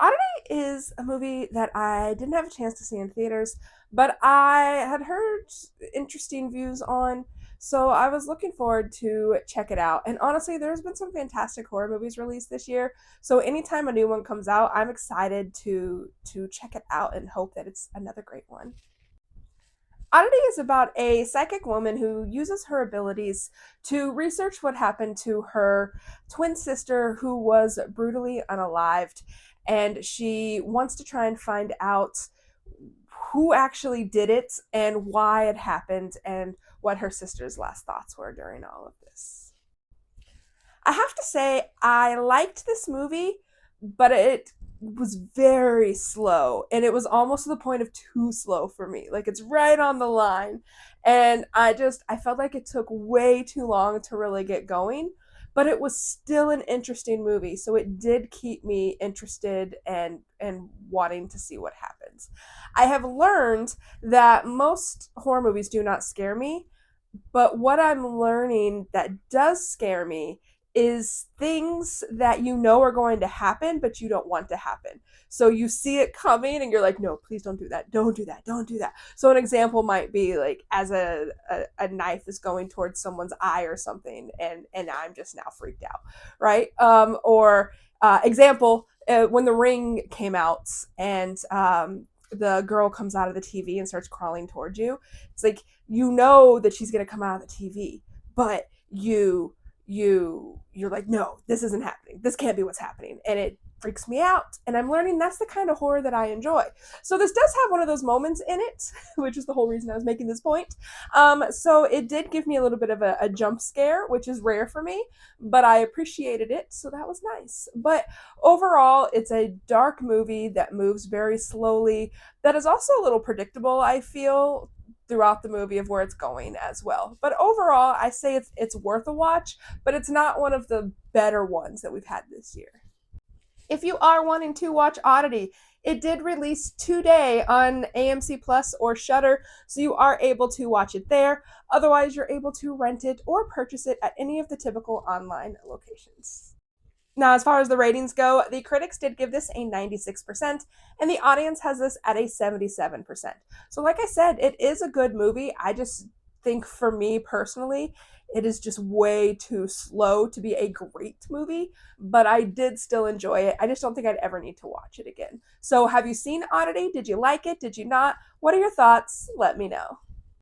Oddity is a movie that I didn't have a chance to see in theaters, but I had heard interesting views on, so I was looking forward to check it out. And honestly, there's been some fantastic horror movies released this year, so anytime a new one comes out, I'm excited to check it out and hope that it's another great one. Oddity is about a psychic woman who uses her abilities to research what happened to her twin sister who was brutally unalived. And she wants to try and find out who actually did it and why it happened and what her sister's last thoughts were during all of this. I have to say, I liked this movie, but it was very slow and it was almost to the point of too slow for me. Like it's right on the line. And I felt like it took way too long to really get going, but it was still an interesting movie. So it did keep me interested and wanting to see what happens. I have learned that most horror movies do not scare me, but what I'm learning that does scare me is things that you know are going to happen, but you don't want to happen. So you see it coming and you're like, no, please don't do that. Don't do that. Don't do that. So an example might be like as a knife is going towards someone's eye or something, and I'm just now freaked out, right? Or example, when The Ring came out and the girl comes out of the TV and starts crawling towards you. It's like you know that she's gonna come out of the TV, but you're like, no, this isn't happening. This can't be what's happening, and it freaks me out. And I'm learning that's the kind of horror that I enjoy. So this does have one of those moments in it, which is the whole reason I was making this point. So it did give me a little bit of a jump scare, which is rare for me, but I appreciated it, so that was nice. But overall, it's a dark movie that moves very slowly, that is also a little predictable, I feel, throughout the movie of where it's going as well. But overall, I say it's worth a watch, but it's not one of the better ones that we've had this year. If you are wanting to watch Oddity, it did release today on AMC Plus or Shudder, so you are able to watch it there. Otherwise, you're able to rent it or purchase it at any of the typical online locations. Now, as far as the ratings go, the critics did give this a 96%, and the audience has this at a 77%. So, like I said, it is a good movie. I just think for me personally, it is just way too slow to be a great movie, but I did still enjoy it. I just don't think I'd ever need to watch it again. So, have you seen Oddity? Did you like it? Did you not? What are your thoughts? Let me know.